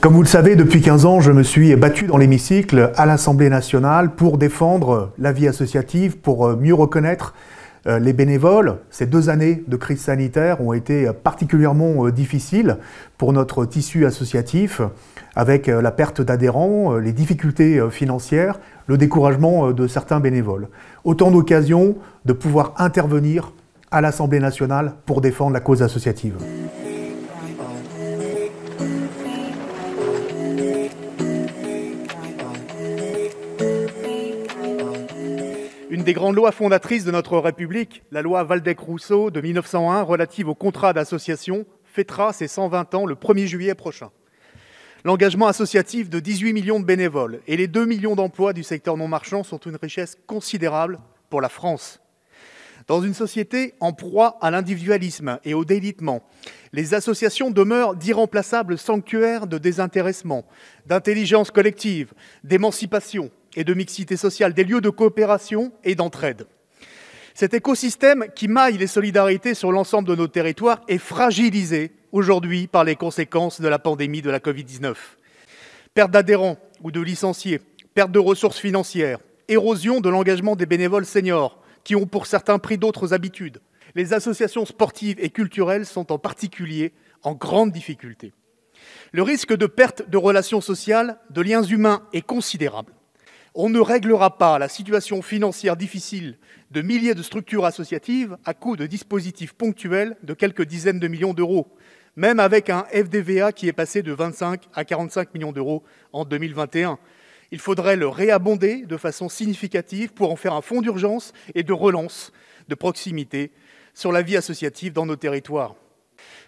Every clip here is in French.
Comme vous le savez, depuis 15 ans, je me suis battu dans l'hémicycle à l'Assemblée nationale pour défendre la vie associative, pour mieux reconnaître les bénévoles. Ces 2 années de crise sanitaire ont été particulièrement difficiles pour notre tissu associatif, avec la perte d'adhérents, les difficultés financières, le découragement de certains bénévoles. Autant d'occasions de pouvoir intervenir à l'Assemblée nationale pour défendre la cause associative. Une des grandes lois fondatrices de notre République, la loi Waldeck-Rousseau de 1901 relative au contrat d'association, fêtera ses 120 ans le 1er juillet prochain. L'engagement associatif de 18 millions de bénévoles et les 2 millions d'emplois du secteur non marchand sont une richesse considérable pour la France. Dans une société en proie à l'individualisme et au délitement, les associations demeurent d'irremplaçables sanctuaires de désintéressement, d'intelligence collective, d'émancipation et de mixité sociale, des lieux de coopération et d'entraide. Cet écosystème qui maille les solidarités sur l'ensemble de nos territoires est fragilisé aujourd'hui par les conséquences de la pandémie de la Covid-19. Perte d'adhérents ou de licenciés, perte de ressources financières, érosion de l'engagement des bénévoles seniors qui ont pour certains pris d'autres habitudes. Les associations sportives et culturelles sont en particulier en grande difficulté. Le risque de perte de relations sociales, de liens humains est considérable. On ne réglera pas la situation financière difficile de milliers de structures associatives à coup de dispositifs ponctuels de quelques dizaines de millions d'euros, même avec un FDVA qui est passé de 25 à 45 millions d'euros en 2021. Il faudrait le réabonder de façon significative pour en faire un fonds d'urgence et de relance de proximité sur la vie associative dans nos territoires.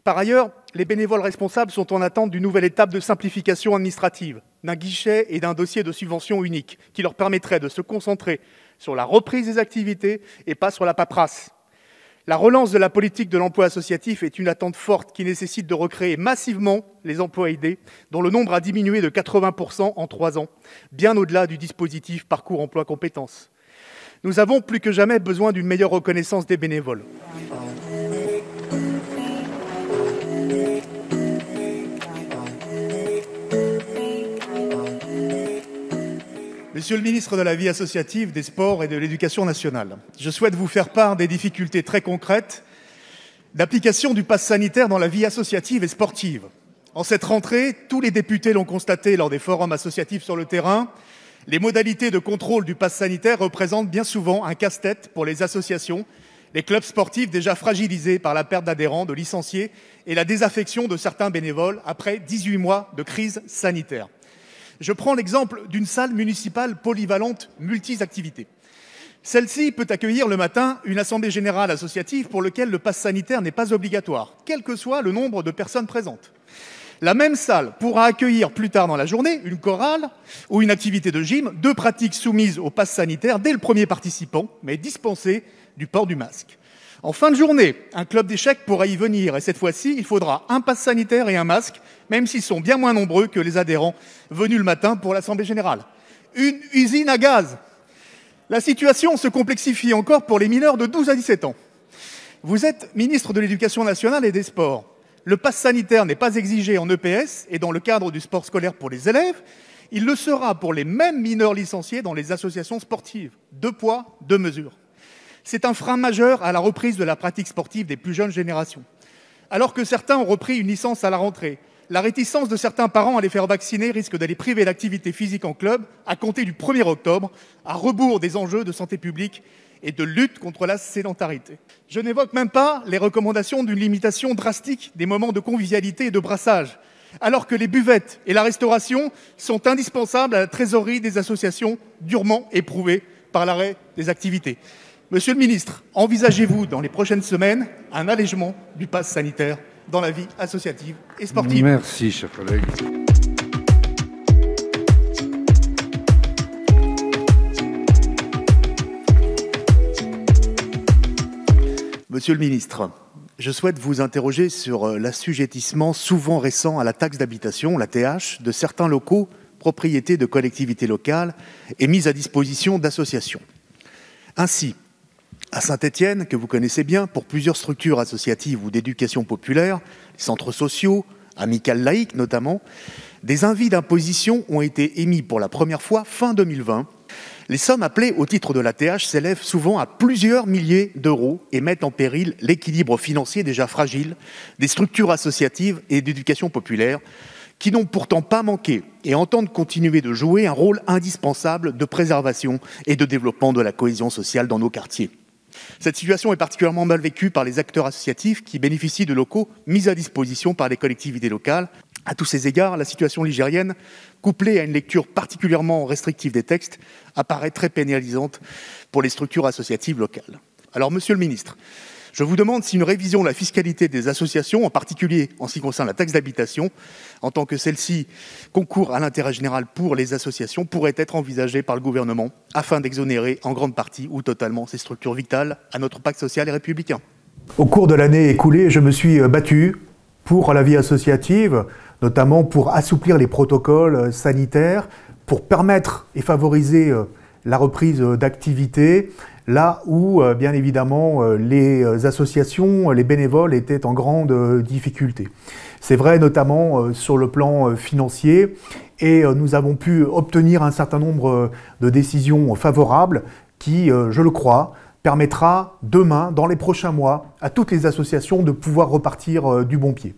Par ailleurs, les bénévoles responsables sont en attente d'une nouvelle étape de simplification administrative, d'un guichet et d'un dossier de subvention unique qui leur permettrait de se concentrer sur la reprise des activités et pas sur la paperasse. La relance de la politique de l'emploi associatif est une attente forte qui nécessite de recréer massivement les emplois aidés, dont le nombre a diminué de 80% en 3 ans, bien au-delà du dispositif Parcours Emploi Compétences. Nous avons plus que jamais besoin d'une meilleure reconnaissance des bénévoles. Monsieur le ministre de la Vie associative, des Sports et de l'Éducation nationale, je souhaite vous faire part des difficultés très concrètes d'application du pass sanitaire dans la vie associative et sportive. En cette rentrée, tous les députés l'ont constaté lors des forums associatifs sur le terrain, les modalités de contrôle du pass sanitaire représentent bien souvent un casse-tête pour les associations, les clubs sportifs déjà fragilisés par la perte d'adhérents, de licenciés et la désaffection de certains bénévoles après 18 mois de crise sanitaire. Je prends l'exemple d'une salle municipale polyvalente multi-activités. Celle-ci peut accueillir le matin une assemblée générale associative pour laquelle le pass sanitaire n'est pas obligatoire, quel que soit le nombre de personnes présentes. La même salle pourra accueillir plus tard dans la journée une chorale ou une activité de gym, 2 pratiques soumises au pass sanitaire dès le premier participant, mais dispensées du port du masque. En fin de journée, un club d'échecs pourra y venir et cette fois-ci, il faudra un pass sanitaire et un masque, même s'ils sont bien moins nombreux que les adhérents venus le matin pour l'Assemblée générale. Une usine à gaz. La situation se complexifie encore pour les mineurs de 12 à 17 ans. Vous êtes ministre de l'Éducation nationale et des Sports. Le pass sanitaire n'est pas exigé en EPS et dans le cadre du sport scolaire pour les élèves. Il le sera pour les mêmes mineurs licenciés dans les associations sportives. 2 poids, 2 mesures. C'est un frein majeur à la reprise de la pratique sportive des plus jeunes générations. Alors que certains ont repris une licence à la rentrée, la réticence de certains parents à les faire vacciner risque d'aller priver d'activité physique en club à compter du 1er octobre, à rebours des enjeux de santé publique et de lutte contre la sédentarité. Je n'évoque même pas les recommandations d'une limitation drastique des moments de convivialité et de brassage, alors que les buvettes et la restauration sont indispensables à la trésorerie des associations durement éprouvées par l'arrêt des activités. Monsieur le ministre, envisagez-vous dans les prochaines semaines un allègement du pass sanitaire dans la vie associative et sportive? Merci, cher collègue. Monsieur le ministre, je souhaite vous interroger sur l'assujettissement souvent récent à la taxe d'habitation, la TH, de certains locaux propriétés de collectivités locales et mis à disposition d'associations. Ainsi, à Saint-Étienne, que vous connaissez bien, pour plusieurs structures associatives ou d'éducation populaire, les centres sociaux, amicales laïques notamment, des avis d'imposition ont été émis pour la première fois fin 2020. Les sommes appelées au titre de la TH s'élèvent souvent à plusieurs milliers d'euros et mettent en péril l'équilibre financier déjà fragile des structures associatives et d'éducation populaire qui n'ont pourtant pas manqué et entendent continuer de jouer un rôle indispensable de préservation et de développement de la cohésion sociale dans nos quartiers. Cette situation est particulièrement mal vécue par les acteurs associatifs qui bénéficient de locaux mis à disposition par les collectivités locales. À tous ces égards, la situation ligérienne, couplée à une lecture particulièrement restrictive des textes, apparaît très pénalisante pour les structures associatives locales. Alors, Monsieur le Ministre, je vous demande si une révision de la fiscalité des associations, en particulier en ce qui concerne la taxe d'habitation, en tant que celle-ci concourt à l'intérêt général pour les associations, pourrait être envisagée par le gouvernement afin d'exonérer en grande partie ou totalement ces structures vitales à notre pacte social et républicain. Au cours de l'année écoulée, je me suis battu pour la vie associative, notamment pour assouplir les protocoles sanitaires, pour permettre et favoriser la reprise d'activité, là où, bien évidemment, les associations, les bénévoles étaient en grande difficulté. C'est vrai notamment sur le plan financier, et nous avons pu obtenir un certain nombre de décisions favorables qui, je le crois, permettra demain, dans les prochains mois, à toutes les associations de pouvoir repartir du bon pied.